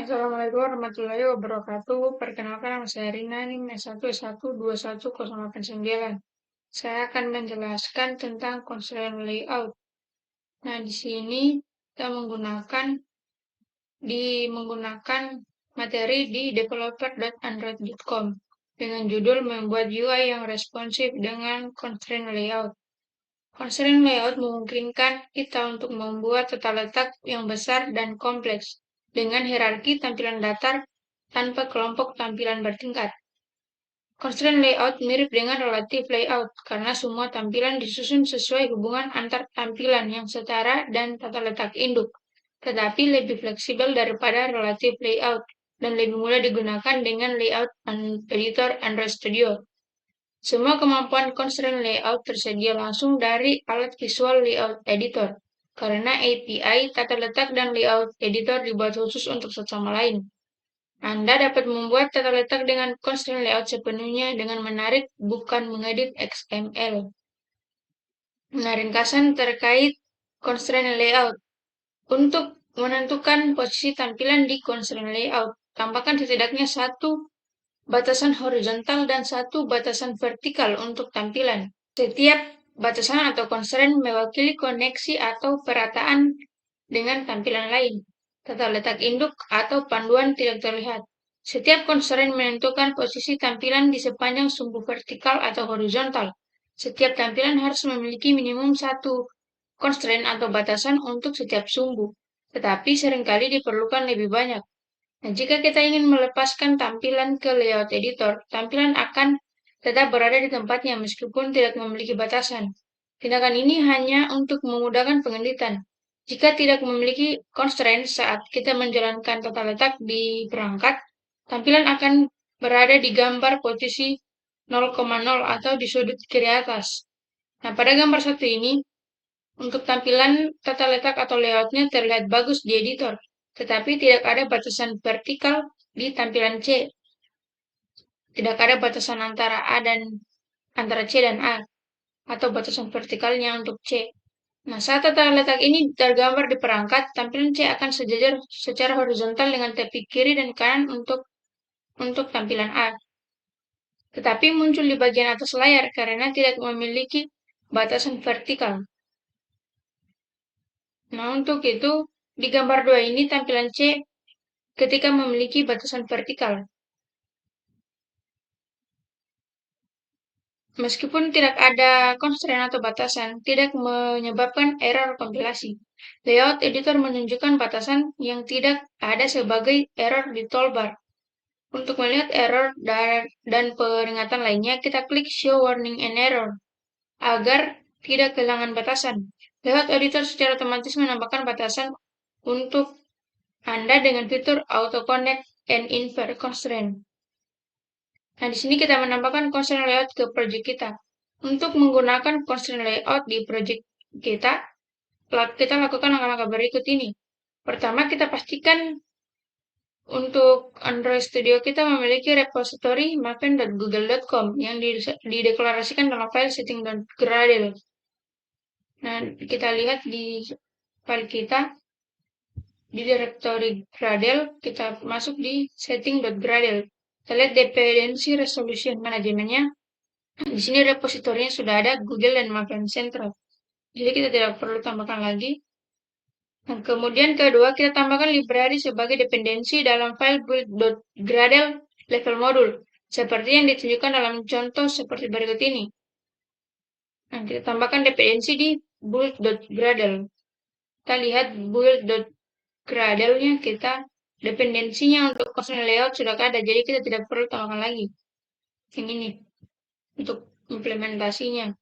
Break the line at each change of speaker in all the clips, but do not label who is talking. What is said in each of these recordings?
Assalamualaikum warahmatullahi wabarakatuh. Perkenalkan nama saya Rina nih, S1S1210889. Saya akan menjelaskan tentang constraint layout. Nah, di sini kita menggunakan materi di developer.android.com dengan judul membuat UI yang responsif dengan constraint layout. Constraint layout memungkinkan kita untuk membuat tata letak yang besar dan kompleks dengan hierarki tampilan datar tanpa kelompok tampilan bertingkat. Constraint layout mirip dengan relative layout karena semua tampilan disusun sesuai hubungan antar tampilan yang setara dan tata letak induk, tetapi lebih fleksibel daripada relative layout dan lebih mudah digunakan dengan layout editor Android Studio. Semua kemampuan constraint layout tersedia langsung dari alat visual layout editor, karena API tata letak dan layout editor dibuat khusus untuk satu sama lain. Anda dapat membuat tata letak dengan constraint layout sepenuhnya dengan menarik, bukan mengedit XML. Nah, ringkasan terkait constraint layout. Untuk menentukan posisi tampilan di constraint layout, tambahkan setidaknya satu batasan horizontal dan satu batasan vertikal untuk tampilan. Setiap batasan atau constraint mewakili koneksi atau perataan dengan tampilan lain. Tata letak induk atau panduan tidak terlihat. Setiap constraint menentukan posisi tampilan di sepanjang sumbu vertikal atau horizontal. Setiap tampilan harus memiliki minimum satu constraint atau batasan untuk setiap sumbu, tetapi seringkali diperlukan lebih banyak. Nah, jika kita ingin melepaskan tampilan ke layout editor, tampilan akan tetap berada di tempatnya meskipun tidak memiliki batasan. Tindakan ini hanya untuk memudahkan pengeditan. Jika tidak memiliki constraint saat kita menjalankan tata letak di perangkat, tampilan akan berada di gambar posisi 0,0 atau di sudut kiri atas. Nah, pada gambar satu ini, untuk tampilan tata letak atau layoutnya terlihat bagus di editor, tetapi tidak ada batasan vertikal di tampilan C. Tidak ada batasan antara C dan A, atau batasan vertikalnya untuk C. Nah, saat tata letak ini tergambar di perangkat, tampilan C akan sejajar secara horizontal dengan tepi kiri dan kanan untuk tampilan A. Tetapi muncul di bagian atas layar karena tidak memiliki batasan vertikal. Nah, untuk itu, di gambar 2 ini tampilan C ketika memiliki batasan vertikal. Meskipun tidak ada constraint atau batasan, tidak menyebabkan error kompilasi. Layout editor menunjukkan batasan yang tidak ada sebagai error di toolbar. Untuk melihat error dan peringatan lainnya, kita klik Show Warning and Error agar tidak kehilangan batasan. Layout editor secara otomatis menambahkan batasan untuk Anda dengan fitur Auto Connect and Invert Constraint. Nah, di sini kita menambahkan constraint layout ke project kita. Untuk menggunakan constraint layout di project kita lakukan langkah-langkah berikut ini. Pertama, kita pastikan untuk Android Studio kita memiliki repository maven.google.com yang dideklarasikan dalam file setting.gradle. Nah, kita lihat di file kita, di directory Gradle, kita masuk di setting.gradle. Kita lihat dependency resolution manajemennya. Di sini repositorinya sudah ada Google dan Maven Central. Jadi kita tidak perlu tambahkan lagi. Dan kemudian kedua, kita tambahkan library sebagai dependensi dalam file build.gradle level module, seperti yang ditunjukkan dalam contoh seperti berikut ini. Nah, kita tambahkan dependensi di build.gradle. Kita lihat build.gradle-nya dependensinya untuk constraint layout sudah ada, jadi kita tidak perlu tambahkan lagi. Yang ini untuk implementasinya.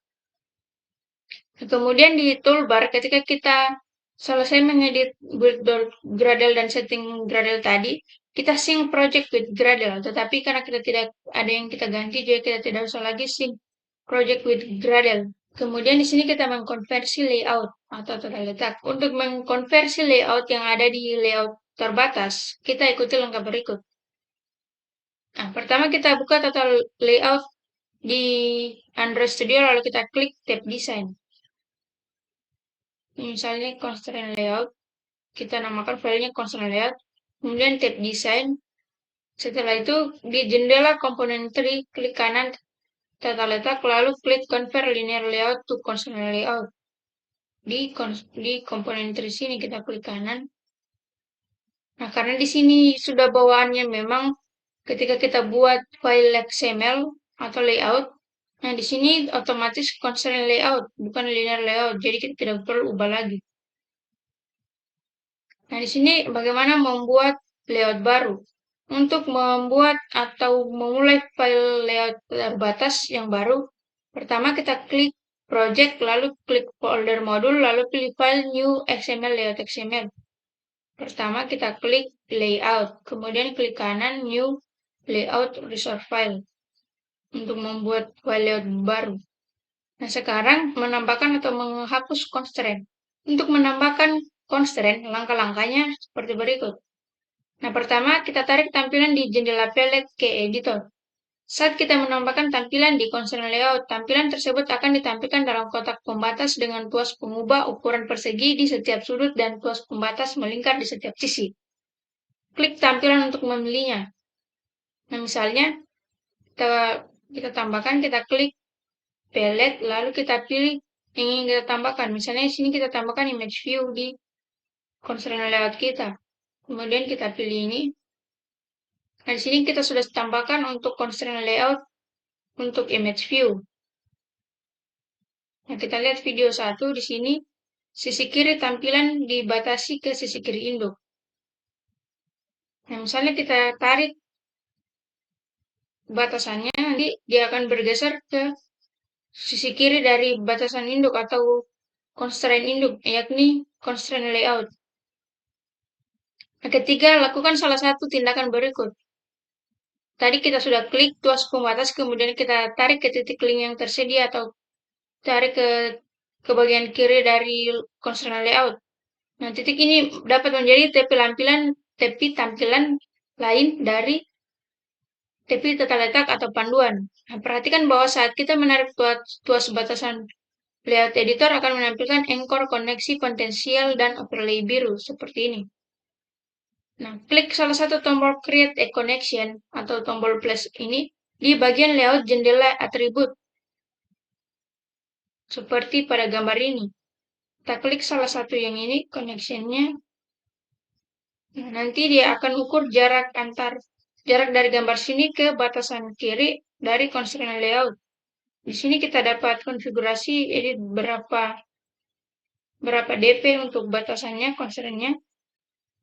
Kemudian di toolbar, ketika kita selesai mengedit build.gradle dan setting Gradle tadi, kita sync project with Gradle. Tetapi karena kita tidak ada yang kita ganti, jadi kita tidak usah lagi sync project with Gradle. Kemudian di sini kita mengkonversi layout atau tata letak. Untuk mengkonversi layout yang ada di layout terbatas, kita ikuti langkah berikut. Nah, pertama kita buka tata layout di Android Studio, lalu kita klik tab Design. Misalnya constraint layout, kita namakan filenya constraint layout. kemudian tab desain. Setelah itu di jendela komponen tree, klik kanan tata letak, lalu klik convert linear layout to constraint layout. Di komponen tree sini kita klik kanan. Nah, karena di sini sudah bawaannya memang ketika kita buat file XML atau layout, nah di sini otomatis constraint layout, bukan linear layout, jadi kita tidak perlu ubah lagi. Nah, di sini bagaimana membuat layout baru. Untuk membuat atau memulai file layout terbatas yang baru, pertama kita klik project, lalu klik folder modul, lalu pilih file new XML layout XML. Pertama kita klik layout, kemudian klik kanan new layout resource file untuk membuat file layout baru. Nah, sekarang menambahkan atau menghapus constraint. Untuk menambahkan constraint, langkah-langkahnya seperti berikut. Nah, pertama kita tarik tampilan di jendela palette ke editor. Saat kita menambahkan tampilan di constraint layout, tampilan tersebut akan ditampilkan dalam kotak pembatas dengan tuas pengubah ukuran persegi di setiap sudut dan tuas pembatas melingkar di setiap sisi. Klik tampilan untuk memilihnya. Nah, misalnya kita tambahkan, kita klik palette, lalu kita pilih yang ingin kita tambahkan. Misalnya di sini kita tambahkan image view di constraint layout kita. Kemudian kita pilih ini. Nah, di sini kita sudah tambahkan untuk constraint layout untuk image view. Nah, kita lihat video 1 di sini. Sisi kiri tampilan dibatasi ke sisi kiri induk. Nah, misalnya kita tarik batasannya, nanti dia akan bergeser ke sisi kiri dari batasan induk atau constraint induk, yakni constraint layout. Nah, ketiga, lakukan salah satu tindakan berikut. Tadi kita sudah klik tuas pembatas, kemudian kita tarik ke titik link yang tersedia atau tarik ke bagian kiri dari constraint layout. Nah, titik ini dapat menjadi tepi tampilan lain dari tepi tata letak atau panduan. Nah, perhatikan bahwa saat kita menarik tuas batasan, layout editor akan menampilkan anchor, koneksi, potensial, dan overlay biru seperti ini. Nah, klik salah satu tombol Create a Connection atau tombol plus ini di bagian layout jendela atribut. Seperti pada gambar ini. Kita klik salah satu yang ini, connection-nya. Nah, nanti dia akan ukur jarak dari gambar sini ke batasan kiri dari constraint layout. Di sini kita dapat konfigurasi edit berapa dp untuk batasannya, constraint-nya.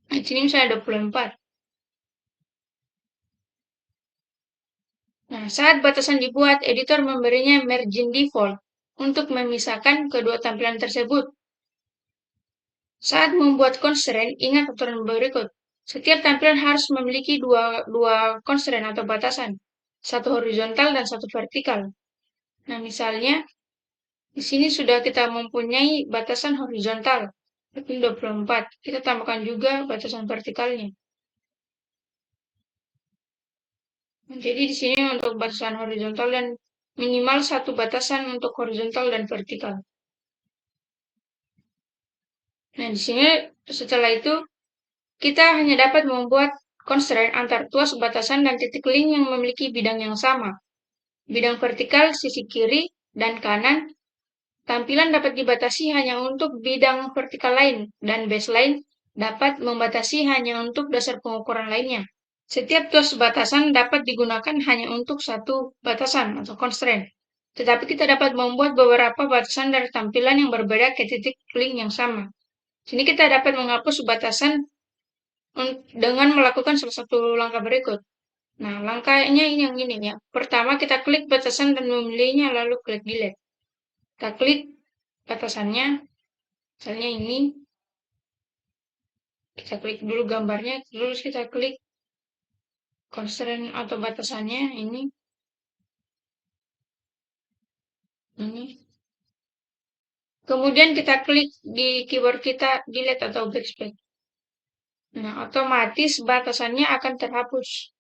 Di sini misalnya 24. Nah, saat batasan dibuat, editor memberinya margin default untuk memisahkan kedua tampilan tersebut. Saat membuat constraint, ingat aturan berikut. Setiap tampilan harus memiliki dua constraint atau batasan, satu horizontal dan satu vertikal. Nah, misalnya di sini sudah kita mempunyai batasan horizontal, yakni 24. Kita tambahkan juga batasan vertikalnya. Jadi di sini untuk batasan horizontal dan minimal satu batasan untuk horizontal dan vertikal. Nah, di sini setelah itu kita hanya dapat membuat constraint antar tuas batasan dan titik link yang memiliki bidang yang sama. Bidang vertikal sisi kiri dan kanan. Tampilan dapat dibatasi hanya untuk bidang vertikal lain dan baseline dapat membatasi hanya untuk dasar pengukuran lainnya. Setiap tuas batasan dapat digunakan hanya untuk satu batasan atau constraint. Tetapi kita dapat membuat beberapa batasan dari tampilan yang berbeda ke titik link yang sama. Sini kita dapat menghapus batasan dengan melakukan salah satu langkah berikut. Nah, langkahnya ini yang ini ya. Pertama kita klik batasan dan memilihnya, lalu klik delete. Kita klik batasannya, misalnya ini. Kita klik dulu gambarnya, terus kita klik constraint atau batasannya ini. Ini. Kemudian kita klik di keyboard kita delete atau backspace. Nah, otomatis batasannya akan terhapus.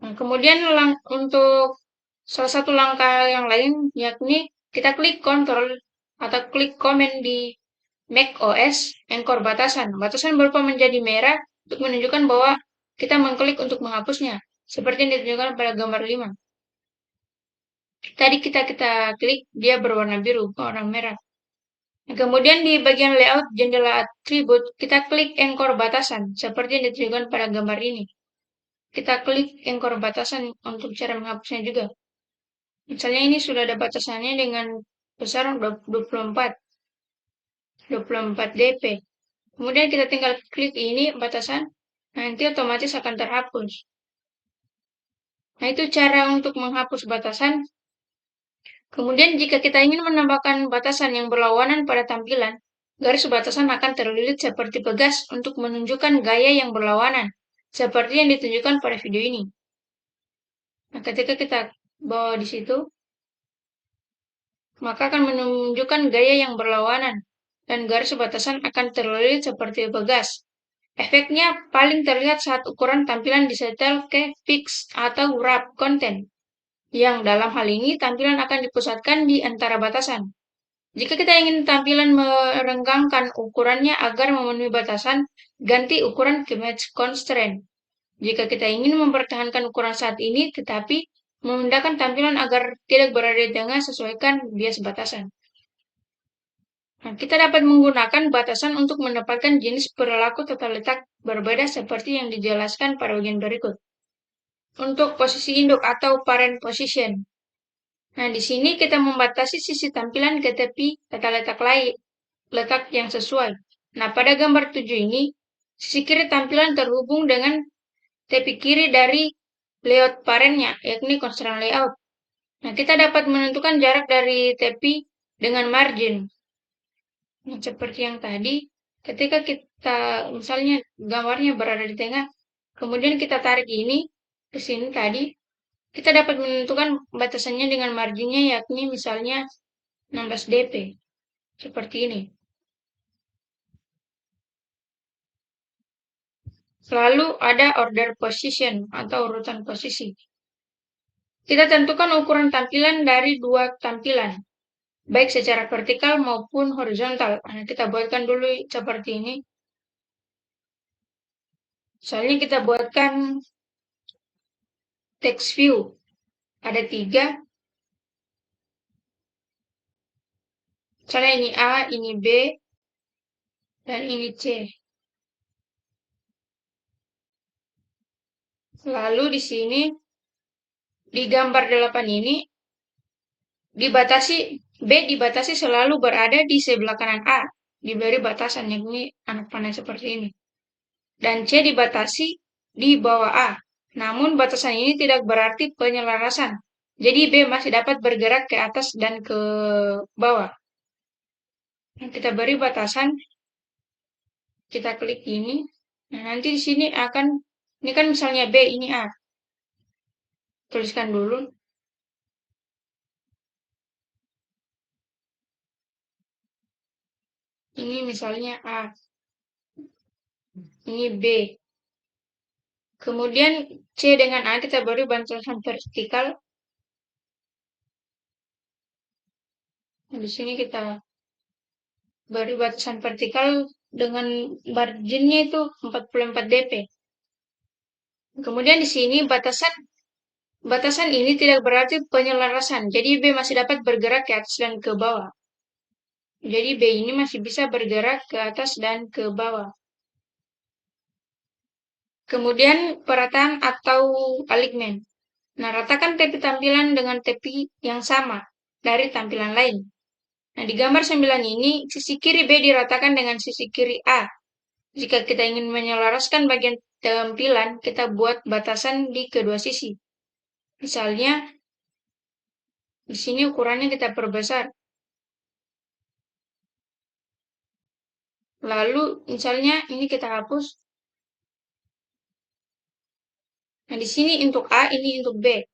Nah, kemudian untuk salah satu langkah yang lain yakni kita klik Ctrl atau klik Command di Mac OS, anchor batasan. Batasan berubah menjadi merah untuk menunjukkan bahwa kita mengklik untuk menghapusnya, seperti yang ditunjukkan pada gambar 5. Tadi kita klik, dia berwarna biru, bukan warna merah. Nah, kemudian di bagian layout jendela atribut, kita klik anchor batasan, seperti yang ditunjukkan pada gambar ini. Kita klik anchor batasan untuk cara menghapusnya juga. Misalnya ini sudah ada batasannya dengan besar 24 dp. Kemudian kita tinggal klik ini batasan, nanti otomatis akan terhapus. Nah, itu cara untuk menghapus batasan. Kemudian jika kita ingin menambahkan batasan yang berlawanan pada tampilan, garis batasan akan terlilit seperti pegas untuk menunjukkan gaya yang berlawanan, seperti yang ditunjukkan pada video ini. Nah, ketika kita bawa di situ, maka akan menunjukkan gaya yang berlawanan, dan garis batasan akan terlilit seperti pegas. Efeknya paling terlihat saat ukuran tampilan disetel ke fix atau wrap content, yang dalam hal ini tampilan akan dipusatkan di antara batasan. Jika kita ingin tampilan merenggangkan ukurannya agar memenuhi batasan, ganti ukuran ke match constraint. Jika kita ingin mempertahankan ukuran saat ini, tetapi memindahkan tampilan agar tidak berada di tengah, sesuaikan bias batasan. Nah, kita dapat menggunakan batasan untuk mendapatkan jenis perilaku tata letak berbeda seperti yang dijelaskan pada bagian berikut. Untuk posisi induk atau parent position. Nah, di sini kita membatasi sisi tampilan ke tepi tata letak yang sesuai. Nah, pada gambar 7 ini, sisi kiri tampilan terhubung dengan tepi kiri dari layout parentnya, yakni constraint layout. Nah, kita dapat menentukan jarak dari tepi dengan margin. Nah, seperti yang tadi, ketika kita misalnya gambarnya berada di tengah, kemudian kita tarik ini ke sini tadi, kita dapat menentukan batasannya dengan marginnya, yakni misalnya 16 dp. Seperti ini. Lalu ada order position atau urutan posisi. Kita tentukan ukuran tampilan dari dua tampilan, baik secara vertikal maupun horizontal. Nah, kita buatkan dulu seperti ini. Soalnya kita buatkan text view. Ada 3. Misalnya ini A, ini B, dan ini C. Lalu di sini, di gambar 8 ini, B dibatasi selalu berada di sebelah kanan A, diberi batasan, yakni anak panah seperti ini. Dan C dibatasi di bawah A. Namun batasan ini tidak berarti penyelarasan. Jadi B masih dapat bergerak ke atas dan ke bawah. Nah, kita beri batasan, kita klik ini. Nah, nanti di sini akan, ini kan misalnya B, ini A. Tuliskan dulu. Ini misalnya A. Ini B. Kemudian C dengan A kita beri batasan vertikal. Nah, di sini kita beri batasan vertikal dengan marginnya itu 44 dp. Kemudian di sini batasan ini tidak berarti penyelarasan. Jadi B masih dapat bergerak ke atas dan ke bawah. Jadi B ini masih bisa bergerak ke atas dan ke bawah. Kemudian perataan atau alignment. Nah, ratakan tepi tampilan dengan tepi yang sama dari tampilan lain. Nah, di gambar 9 ini, sisi kiri B diratakan dengan sisi kiri A. Jika kita ingin menyelaraskan bagian tampilan, kita buat batasan di kedua sisi. Misalnya, di sini ukurannya kita perbesar. Lalu, misalnya ini kita hapus. Nah, di sini untuk A, ini untuk B.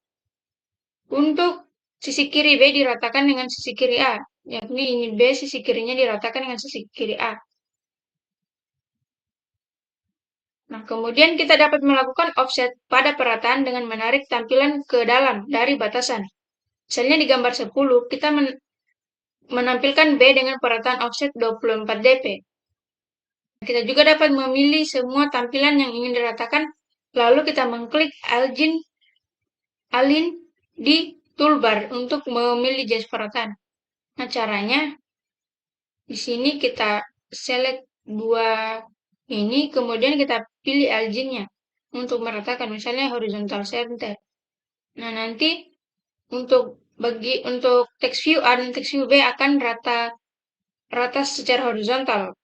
Untuk sisi kiri B diratakan dengan sisi kiri A. Yakni ini B, sisi kirinya diratakan dengan sisi kiri A. Nah, kemudian kita dapat melakukan offset pada perataan dengan menarik tampilan ke dalam dari batasan. Misalnya di gambar 10, kita menampilkan B dengan perataan offset 24 dp. Kita juga dapat memilih semua tampilan yang ingin diratakan, lalu kita mengklik Align di toolbar untuk memilih jenis perataan. Nah, caranya di sini kita select dua ini, kemudian kita pilih Align-nya untuk meratakan, misalnya horizontal center. Nah, nanti untuk text view A dan text view B akan rata secara horizontal.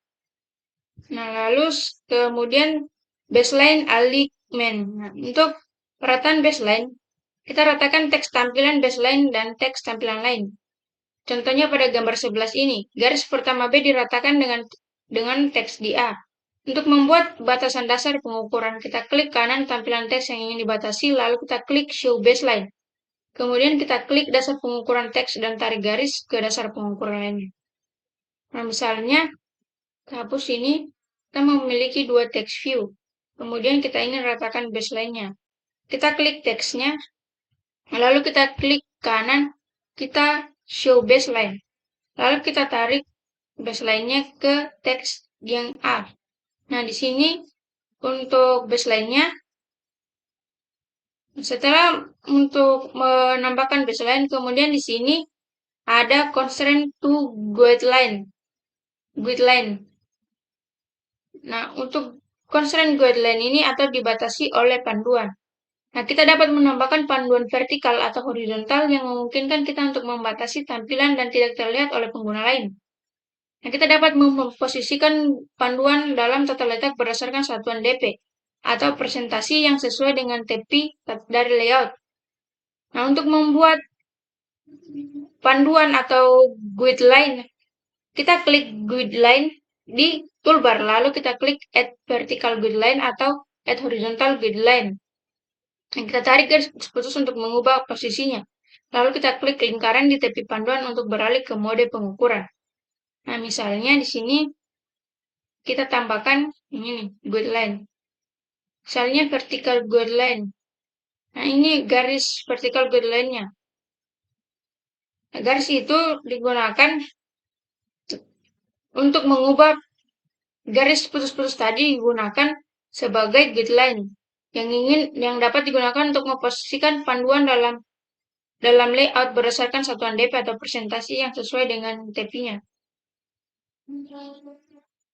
Nah, lalu kemudian baseline alignment. Nah, untuk perataan baseline, kita ratakan teks tampilan baseline dan teks tampilan lain. Contohnya pada gambar 11 ini, garis pertama B diratakan dengan teks di A. Untuk membuat batasan dasar pengukuran, kita klik kanan tampilan teks yang ingin dibatasi, lalu kita klik Show Baseline. Kemudian kita klik dasar pengukuran teks dan tarik garis ke dasar pengukuran lainnya. Nah, misalnya, kita hapus ini, kita memiliki dua text view. Kemudian kita ingin ratakan baseline-nya. Kita klik teksnya, lalu kita klik kanan, kita Show Baseline. Lalu kita tarik baseline-nya ke teks yang A. Nah, di sini untuk baseline-nya, setelah untuk menambahkan baseline, kemudian di sini ada constraint to guideline. Nah, untuk constraint guideline ini atau dibatasi oleh panduan. Nah, kita dapat menambahkan panduan vertikal atau horizontal yang memungkinkan kita untuk membatasi tampilan dan tidak terlihat oleh pengguna lain. Nah, kita dapat memposisikan panduan dalam tata letak berdasarkan satuan dp atau presentasi yang sesuai dengan tepi dari layout. Nah, untuk membuat panduan atau guideline, kita klik guideline di toolbar, lalu kita klik add vertical guideline atau add horizontal guideline. Dan kita tarik garis putus untuk mengubah posisinya. Lalu kita klik lingkaran di tepi panduan untuk beralih ke mode pengukuran. Nah, misalnya di sini kita tambahkan ini nih, guideline. Misalnya vertical guideline. Nah, ini garis vertical guideline-nya. Nah, garis itu digunakan untuk mengubah garis putus-putus tadi digunakan sebagai guideline yang dapat digunakan untuk memposisikan panduan dalam layout berdasarkan satuan dp atau presentasi yang sesuai dengan tepinya.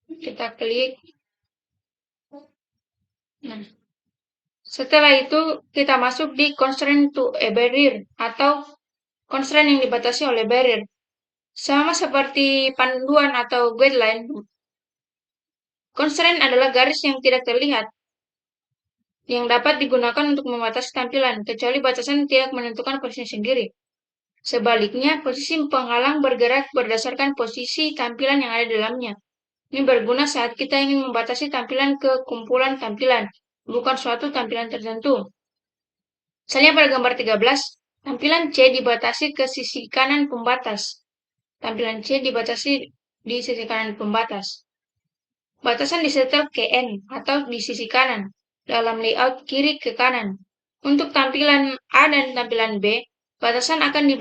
Kita klik. Nah, setelah itu kita masuk di constraint to a barrier atau constraint yang dibatasi oleh barrier. Sama seperti panduan atau guideline, constraint adalah garis yang tidak terlihat yang dapat digunakan untuk membatasi tampilan, kecuali batasan tidak menentukan posisi sendiri. Sebaliknya, posisi penghalang bergerak berdasarkan posisi tampilan yang ada di dalamnya. Ini berguna saat kita ingin membatasi tampilan ke kumpulan tampilan, bukan suatu tampilan tertentu. Misalnya pada gambar 13, tampilan C dibatasi ke sisi kanan pembatas. Tampilan C dibatasi di sisi kanan pembatas. Batasan disetel ke N atau di sisi kanan dalam layout kiri ke kanan. Untuk tampilan A dan tampilan B, batasan akan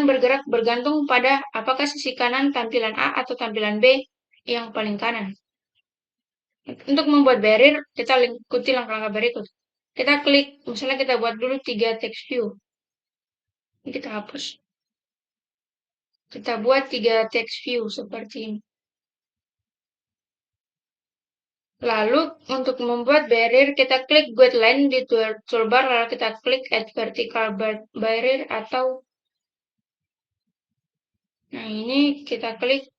bergerak bergantung pada apakah sisi kanan tampilan A atau tampilan B yang paling kanan. Untuk membuat barrier, kita ikuti langkah-langkah berikut. Kita klik, misalnya kita buat dulu 3 text view. Ini kita hapus. Kita buat 3 text view seperti ini. Lalu, untuk membuat barrier, kita klik guideline di toolbar, lalu kita klik add vertical barrier atau nah ini kita klik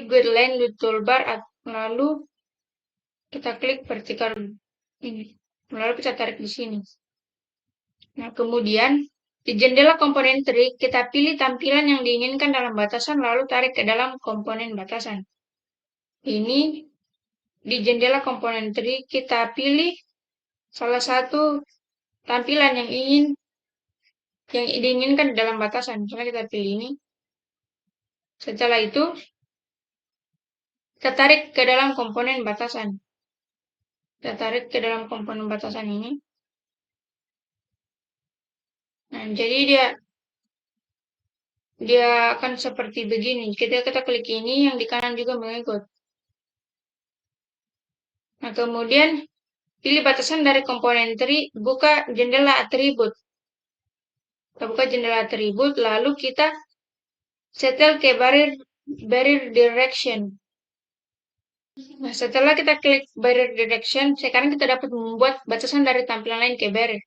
guideline di toolbar, lalu kita klik vertical ini. Lalu kita tarik di sini. Nah, kemudian di jendela komponen tree, kita pilih tampilan yang diinginkan dalam batasan, lalu tarik ke dalam komponen batasan. Ini di jendela komponen tree, kita pilih salah satu tampilan yang diinginkan di dalam batasan. Misalnya kita pilih ini. Setelah itu, kita tarik ke dalam komponen batasan. Kita tarik ke dalam komponen batasan ini. Nah, jadi dia akan seperti begini. Kita klik ini, yang di kanan juga mengikut. Nah, kemudian pilih batasan dari komponen tree, buka jendela atribut. Kita buka jendela atribut, lalu kita setel ke barrier direction. Nah, setelah kita klik barrier direction, sekarang kita dapat membuat batasan dari tampilan lain ke barrier.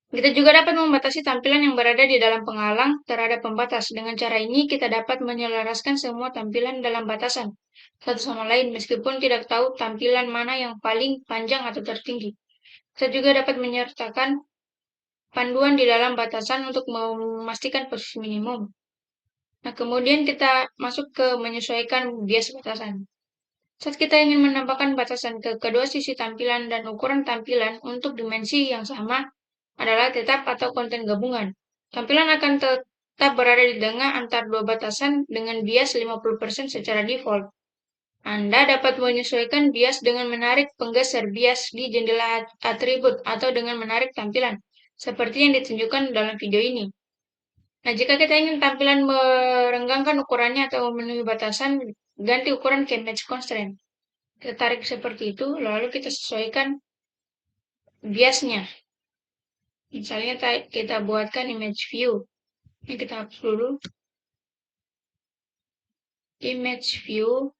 Kita juga dapat membatasi tampilan yang berada di dalam penghalang terhadap pembatas. Dengan cara ini, kita dapat menyelaraskan semua tampilan dalam batasan satu sama lain, meskipun tidak tahu tampilan mana yang paling panjang atau tertinggi. Kita juga dapat menyertakan panduan di dalam batasan untuk memastikan posisi minimum. Nah, kemudian kita masuk ke menyesuaikan bias batasan. Saat kita ingin menambahkan batasan ke kedua sisi tampilan dan ukuran tampilan untuk dimensi yang sama adalah tetap atau konten gabungan. Tampilan akan tetap berada di tengah antar dua batasan dengan bias 50% secara default. Anda dapat menyesuaikan bias dengan menarik penggeser bias di jendela atribut atau dengan menarik tampilan, seperti yang ditunjukkan dalam video ini. Nah, jika kita ingin tampilan merenggangkan ukurannya atau memenuhi batasan, ganti ukuran ke match constraint. Kita tarik seperti itu, lalu kita sesuaikan biasnya. Misalnya kita buatkan image view. Ini kita hapus dulu. Image view.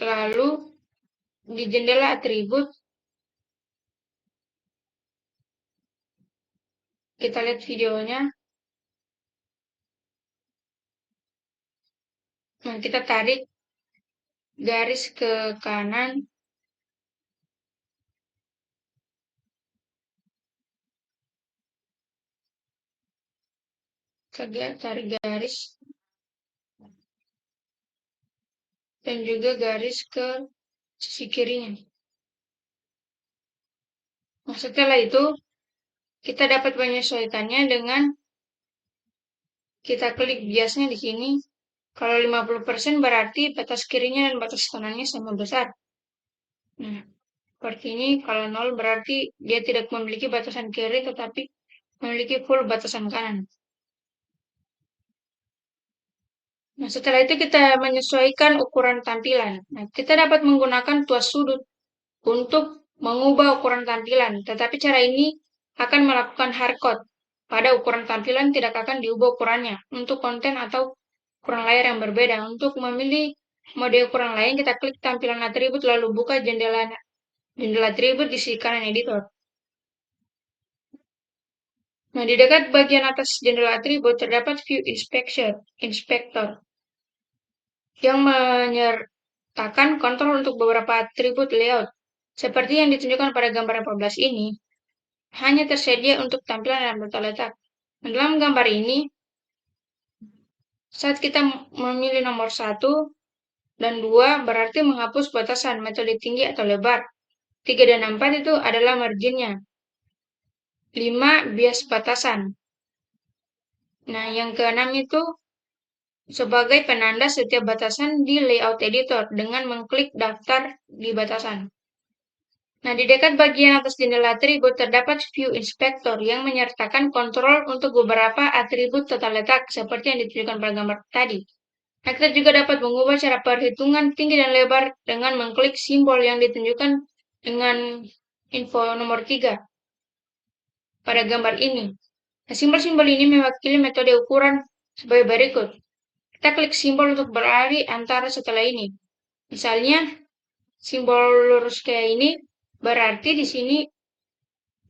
Lalu di jendela atribut kita lihat videonya. Nah, kita tarik garis ke kanan. Tarik garis. Dan juga garis ke sisi kirinya. Nah, setelah itu, kita dapat menyesuaikannya dengan kita klik biasnya di sini. Kalau 50% berarti batas kirinya dan batas kanannya sama besar. Nah, seperti ini. Kalau 0 berarti dia tidak memiliki batasan kiri tetapi memiliki full batasan kanan. Nah, setelah itu kita menyesuaikan ukuran tampilan. Nah, kita dapat menggunakan tuas sudut untuk mengubah ukuran tampilan, tetapi cara ini akan melakukan hardcode. Pada ukuran tampilan tidak akan diubah ukurannya untuk konten atau ukuran layar yang berbeda. Untuk memilih mode ukuran lain, kita klik tampilan atribut lalu buka jendela atribut di sisi kanan editor. Nah, di dekat bagian atas jendela atribut terdapat View Inspector yang menyertakan kontrol untuk beberapa atribut layout. Seperti yang ditunjukkan pada gambar 14 ini, hanya tersedia untuk tampilan dan tata letak. Dalam gambar ini, saat kita memilih nomor 1 dan 2 berarti menghapus batasan metode tinggi atau lebar. 3 dan 4 itu adalah marginnya. 5 bias batasan. Nah, yang ke-6 itu sebagai penanda setiap batasan di layout editor dengan mengklik daftar di batasan. Nah, di dekat bagian atas jendela atribut terdapat View Inspector yang menyertakan kontrol untuk beberapa atribut tata letak seperti yang ditunjukkan pada gambar tadi. Nah, kita juga dapat mengubah cara perhitungan tinggi dan lebar dengan mengklik simbol yang ditunjukkan dengan info nomor 3 pada gambar ini. Nah, simbol-simbol ini mewakili metode ukuran sebagai berikut. Kita klik simbol untuk berlari antara setelah ini. Misalnya, simbol lurus kayak ini berarti di sini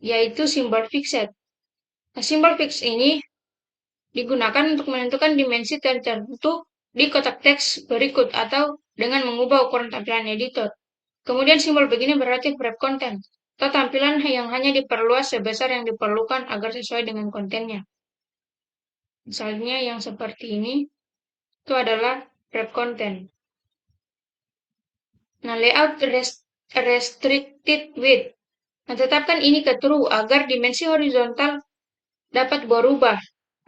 yaitu simbol fixed. Nah, simbol fix ini digunakan untuk menentukan dimensi tertentu di kotak teks berikut atau dengan mengubah ukuran tampilan editor. Kemudian simbol begini berarti wrap content atau tampilan yang hanya diperluas sebesar yang diperlukan agar sesuai dengan kontennya. Misalnya yang seperti ini itu adalah wrap content. Nah, layout restricted width. Nah, tetapkan ini ke true agar dimensi horizontal dapat berubah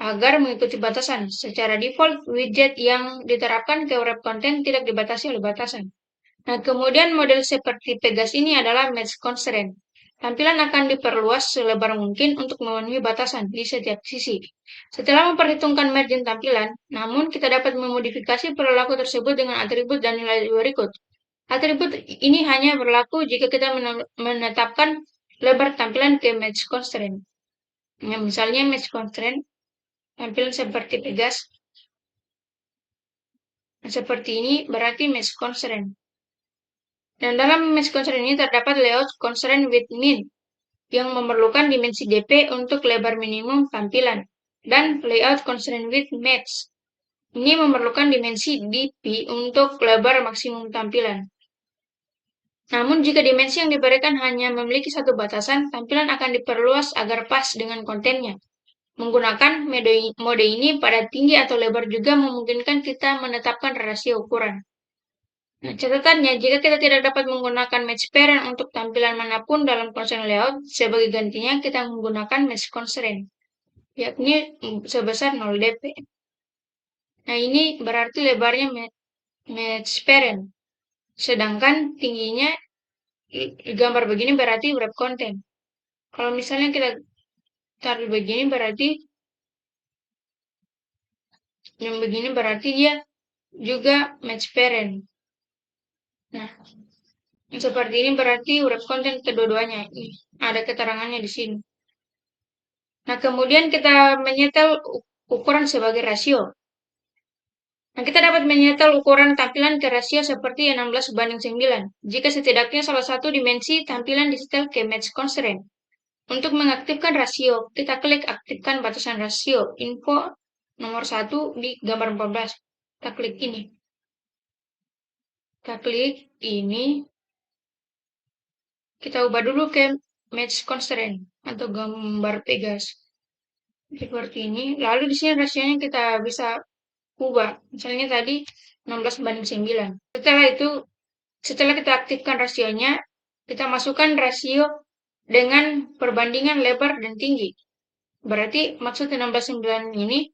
agar mengikuti batasan. Secara default, widget yang diterapkan ke wrap content tidak dibatasi oleh batasan. Nah, kemudian model seperti Pegas ini adalah match constraint. Tampilan akan diperluas selebar mungkin untuk memenuhi batasan di setiap sisi. Setelah memperhitungkan margin tampilan, namun kita dapat memodifikasi perilaku tersebut dengan atribut dan nilai berikut. Atribut ini hanya berlaku jika kita menetapkan lebar tampilan ke match constraint. Nah, misalnya match constraint tampilan seperti Pegas. Nah, seperti ini berarti match constraint. Dan dalam match constraint ini terdapat layout constraint with min yang memerlukan dimensi DP untuk lebar minimum tampilan dan layout constraint with match. Ini memerlukan dimensi DP untuk lebar maksimum tampilan. Namun jika dimensi yang diberikan hanya memiliki satu batasan, tampilan akan diperluas agar pas dengan kontennya. Menggunakan mode ini pada tinggi atau lebar juga memungkinkan kita menetapkan rasio ukuran. Nah, catatannya, jika kita tidak dapat menggunakan match parent untuk tampilan manapun dalam constraint layout, sebagai gantinya kita menggunakan match constraint, yakni sebesar 0 dp. Nah, ini berarti lebarnya match parent, sedangkan tingginya gambar begini berarti wrap content. Kalau misalnya kita taruh begini berarti yang begini berarti dia juga match parent. Nah, seperti ini berarti wrap content kedua-duanya. Ada keterangannya di sini. Nah, kemudian kita menyetel ukuran sebagai rasio. Nah, kita dapat menyetel ukuran tampilan ke rasio seperti 16:9. Jika setidaknya salah satu dimensi tampilan disetel ke match constraint. Untuk mengaktifkan rasio, kita klik aktifkan batasan rasio info nomor 1 di gambar 14. Kita klik ini. Kita klik ini. Kita ubah dulu ke match constraint atau gambar Pegas. Seperti ini. Lalu di sini rasionya kita bisa ubah. Misalnya tadi 16:9. Setelah itu, setelah kita aktifkan rasionya, kita masukkan rasio dengan perbandingan lebar dan tinggi. Berarti maksud 16:9 ini,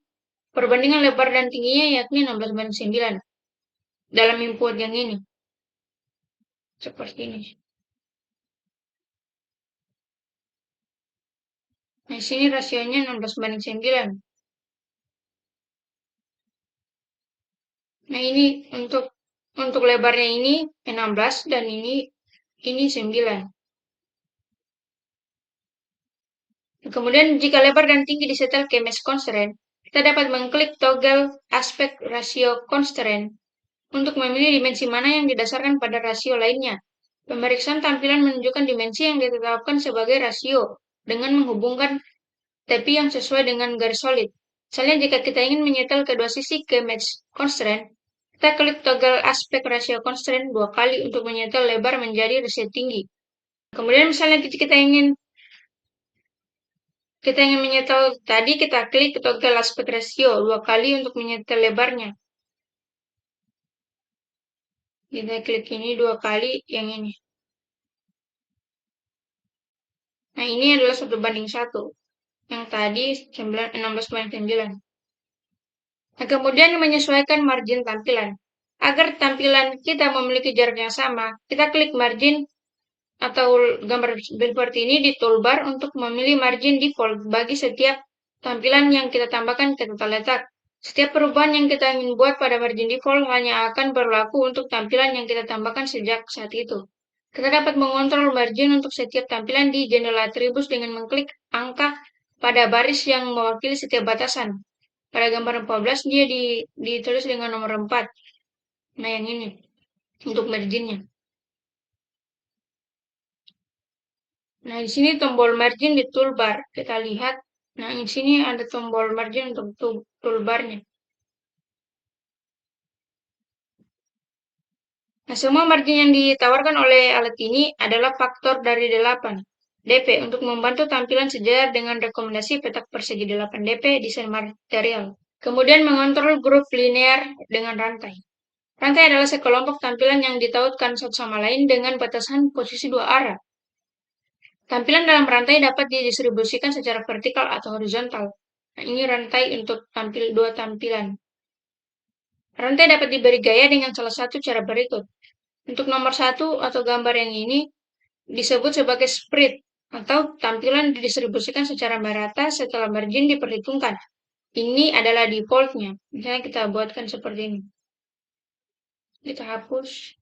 perbandingan lebar dan tingginya yakni 16:9 dalam input yang ini. Seperti ini. Nah, di sini rasionya 16:9. Nah, ini untuk lebarnya ini 16 dan ini 9. Kemudian jika lebar dan tinggi disetel ke match constraint, kita dapat mengklik toggle aspect ratio constraint untuk memilih dimensi mana yang didasarkan pada rasio lainnya. Pemeriksaan tampilan menunjukkan dimensi yang ditetapkan sebagai rasio dengan menghubungkan tepi yang sesuai dengan garis solid. Misalnya jika kita ingin menyetel kedua sisi ke match constraint, kita klik toggle aspect ratio constraint 2 kali untuk menyetel lebar menjadi rasio tinggi. Kemudian misalnya kita ingin menyetel tadi, kita klik toggle aspect ratio 2 kali untuk menyetel lebarnya. Kita klik ini 2 kali yang ini. Nah, ini adalah 1:1. Yang tadi 16:9. Nah, kemudian menyesuaikan margin tampilan. Agar tampilan kita memiliki jarak yang sama, kita klik margin atau gambar seperti ini di toolbar untuk memilih margin default bagi setiap tampilan yang kita tambahkan ke tata letak. Setiap perubahan yang kita ingin buat pada margin default hanya akan berlaku untuk tampilan yang kita tambahkan sejak saat itu. Kita dapat mengontrol margin untuk setiap tampilan di jendela atribut dengan mengklik angka pada baris yang mewakili setiap batasan. Pada gambar 14 dia ditulis dengan nomor 4. Nah, yang ini untuk marginnya. Nah, di sini tombol margin di toolbar. Kita lihat. Nah, di sini ada tombol margin untuk toolbarnya. Nah, semua margin yang ditawarkan oleh alat ini adalah faktor dari 8 dp untuk membantu tampilan sejajar dengan rekomendasi petak persegi 8 dp desain material. Kemudian mengontrol grup linear dengan rantai. Rantai adalah sekelompok tampilan yang ditautkan satu sama lain dengan batasan posisi 2 arah. Tampilan dalam rantai dapat didistribusikan secara vertikal atau horizontal. Nah, ini rantai untuk dua tampilan. Rantai dapat diberi gaya dengan salah satu cara berikut. Untuk nomor 1 atau gambar yang ini disebut sebagai spread atau tampilan didistribusikan secara merata setelah margin diperhitungkan. Ini adalah defaultnya. Misalnya kita buatkan seperti ini. Kita hapus.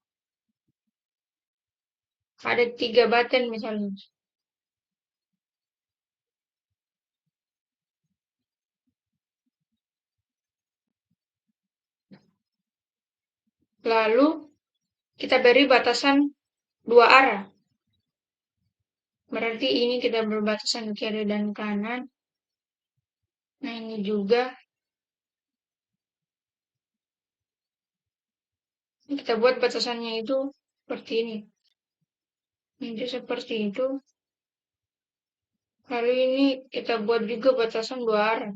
Ada 3 button misalnya. Lalu kita beri batasan 2 arah. Berarti ini kita berbatasan kiri dan kanan. Nah ini juga. Kita buat batasannya itu seperti ini. Ini seperti itu. Lalu ini kita buat juga batasan 2 arah.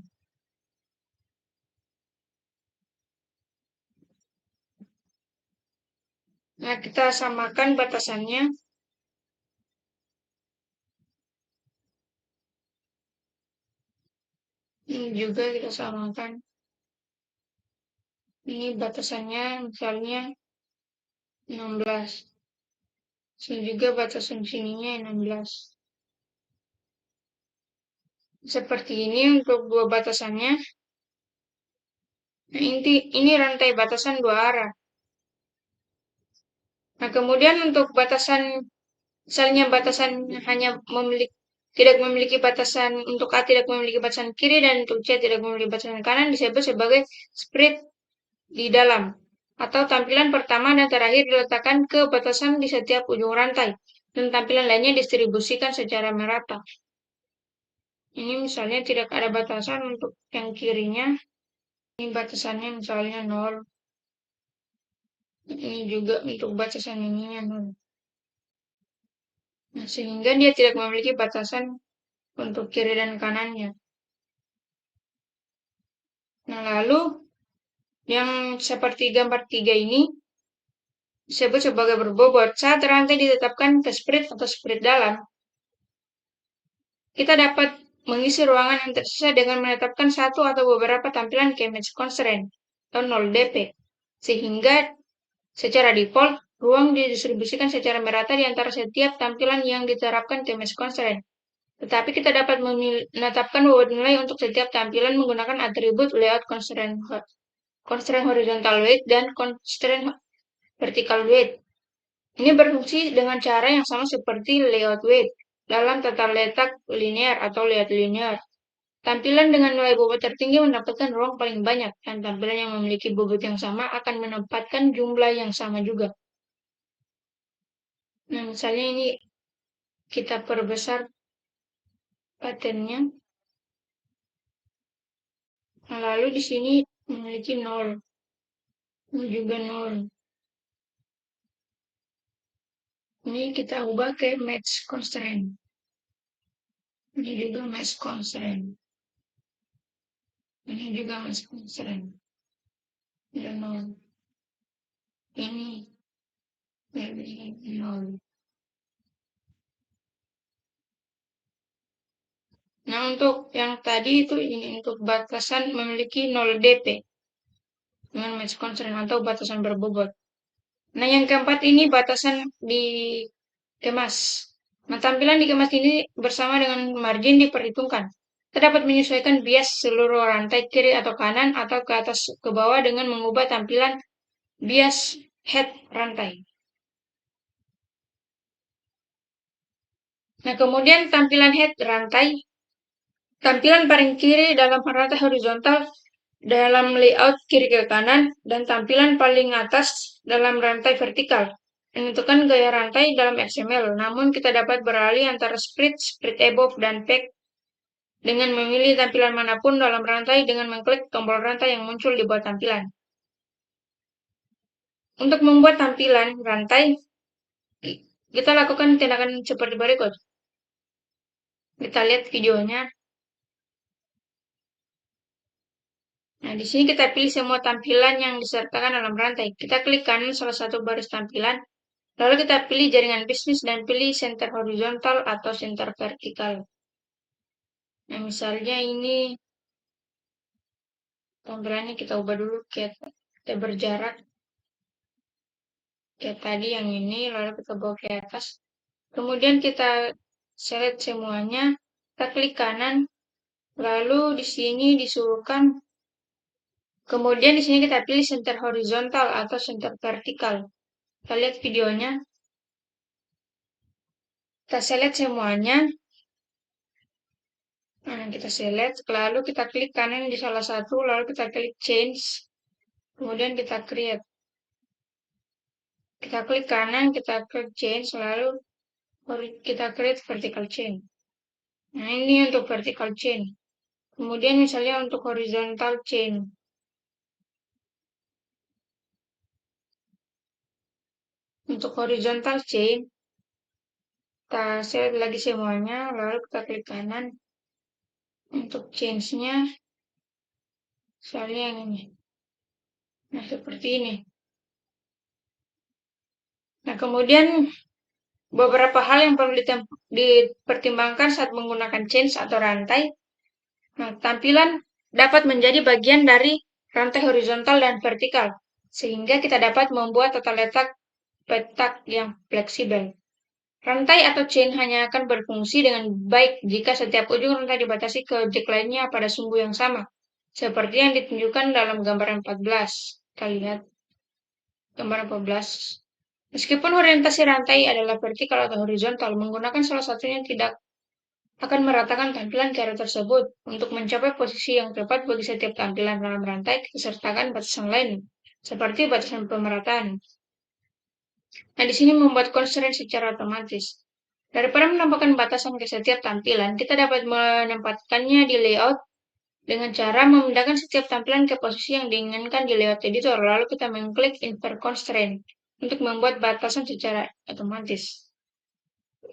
Nah, kita samakan batasannya. Ini juga kita samakan. Ini batasannya misalnya 16. Sini juga batasan sininya 16. Seperti ini untuk dua batasannya. Nah, ini rantai batasan 2 arah. Nah, kemudian untuk batasan, misalnya batasan hanya tidak memiliki batasan, untuk A tidak memiliki batasan kiri dan untuk C tidak memiliki batasan kanan, disebut sebagai spread di dalam. Atau tampilan pertama dan terakhir diletakkan ke batasan di setiap ujung rantai. Dan tampilan lainnya distribusikan secara merata. Ini misalnya tidak ada batasan untuk yang kirinya. Ini batasannya misalnya 0. Ini juga untuk batasan ininya 0. Nah, sehingga dia tidak memiliki batasan untuk kiri dan kanannya. Nah, lalu yang seperti gambar 3 ini disebut sebagai berbobot. Saat rantai ditetapkan ke spread atau spread dalam, kita dapat mengisi ruangan yang tersisa dengan menetapkan satu atau beberapa tampilan ke match constraint atau 0 dp. Sehingga secara default, ruang didistribusikan secara merata di antara setiap tampilan yang diterapkan ke match constraint. Tetapi kita dapat menetapkan bobot nilai untuk setiap tampilan menggunakan atribut layout constraint horizontal weight dan constraint vertical weight. Ini berfungsi dengan cara yang sama seperti layout weight dalam tata letak linear atau layout linear. Tampilan dengan nilai bobot tertinggi mendapatkan ruang paling banyak, dan tampilan yang memiliki bobot yang sama akan menempatkan jumlah yang sama juga. Nah, misalnya ini kita perbesar patternnya. Nah, lalu di sini memiliki 0. Ini juga 0. Ini kita ubah ke match constraint. Ini juga match constraint. Ini juga match constraint. Ada 0. Ini 0. Nah, untuk yang tadi itu ini untuk batasan memiliki 0 dp dengan match constraint atau batasan berbobot. Nah, yang keempat ini batasan dikemas. Nah, tampilan dikemas ini bersama dengan margin diperhitungkan. Kita dapat menyesuaikan bias seluruh rantai kiri atau kanan atau ke atas ke bawah dengan mengubah tampilan bias head rantai. Nah, kemudian tampilan head rantai. Tampilan paling kiri dalam rantai horizontal dalam layout kiri ke kanan, dan tampilan paling atas dalam rantai vertikal. Menentukan gaya rantai dalam XML, namun kita dapat beralih antara split, split above, dan pack dengan memilih tampilan manapun dalam rantai dengan mengklik tombol rantai yang muncul di bawah tampilan. Untuk membuat tampilan rantai, kita lakukan tindakan seperti berikut. Kita lihat videonya. Nah, di sini kita pilih semua tampilan yang disertakan dalam rantai. Kita klik kanan salah satu baris tampilan, lalu kita pilih jaringan bisnis dan pilih center horizontal atau center vertikal. Nah, misalnya ini tampilannya kita ubah dulu, kita berjarak kayak tadi yang ini, lalu kita bawa ke atas. Kemudian kita select semuanya, kita klik kanan, lalu di sini disuruhkan, kemudian di sini kita pilih center horizontal atau center vertikal. Kita lihat videonya, kita select semuanya. Nah, kita select, lalu kita klik kanan di salah satu, lalu kita klik change, kemudian kita create. Kita klik kanan, kita klik change, lalu kita create vertical chain. Nah, ini untuk vertical chain. Kemudian misalnya untuk horizontal chain. Untuk horizontal chain, kita select lagi semuanya, lalu kita klik kanan. Untuk change-nya, misalnya yang ini. Nah, seperti ini. Nah, kemudian beberapa hal yang perlu dipertimbangkan saat menggunakan change atau rantai. Nah, tampilan dapat menjadi bagian dari rantai horizontal dan vertikal, sehingga kita dapat membuat tata letak petak yang fleksibel. Rantai atau chain hanya akan berfungsi dengan baik jika setiap ujung rantai dibatasi ke objek lainnya pada sumbu yang sama, seperti yang ditunjukkan dalam gambar 14. Kita lihat gambar 14. Meskipun orientasi rantai adalah vertikal atau horizontal, menggunakan salah satunya tidak akan meratakan tampilan ke arah tersebut. Untuk mencapai posisi yang tepat bagi setiap tampilan dalam rantai, kita sertakan batasan lain, seperti batasan pemerataan. Nah, di sini membuat constraint secara otomatis. Daripada menambahkan batasan ke setiap tampilan, kita dapat menempatkannya di layout dengan cara memindahkan setiap tampilan ke posisi yang diinginkan di layout editor, lalu kita mengklik Invert Constraint untuk membuat batasan secara otomatis.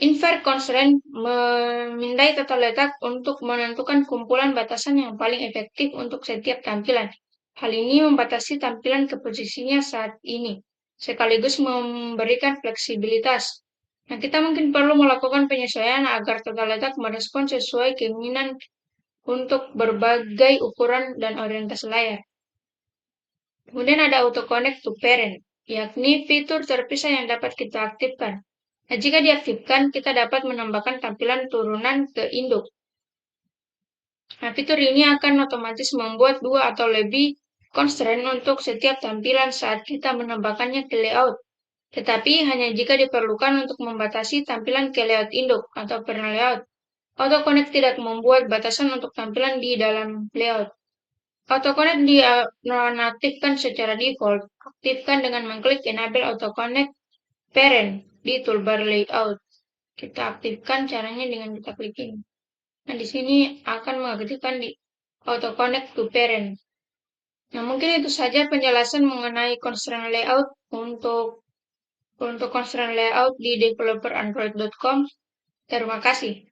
Invert Constraint memindai tata letak untuk menentukan kumpulan batasan yang paling efektif untuk setiap tampilan. Hal ini membatasi tampilan ke posisinya saat ini, sekaligus memberikan fleksibilitas. Nah, kita mungkin perlu melakukan penyesuaian agar tata letak merespon sesuai keinginan untuk berbagai ukuran dan orientasi layar. Kemudian ada Auto Connect to Parent, yakni fitur terpisah yang dapat kita aktifkan. Nah, jika diaktifkan, kita dapat menambahkan tampilan turunan ke induk. Nah, fitur ini akan otomatis membuat 2 atau lebih constraint untuk setiap tampilan saat kita menambahkannya ke layout. Tetapi hanya jika diperlukan untuk membatasi tampilan ke layout induk atau parent layout. Auto Connect tidak membuat batasan untuk tampilan di dalam layout. Auto Connect dinonaktifkan secara default. Aktifkan dengan mengklik Enable Auto Connect Parent di toolbar layout. Kita aktifkan caranya dengan kita klik ini. Nah, di sini akan mengaktifkan di Auto Connect to Parent. Nah, mungkin itu saja penjelasan mengenai constraint layout untuk constraint layout di developerandroid.com. Terima kasih.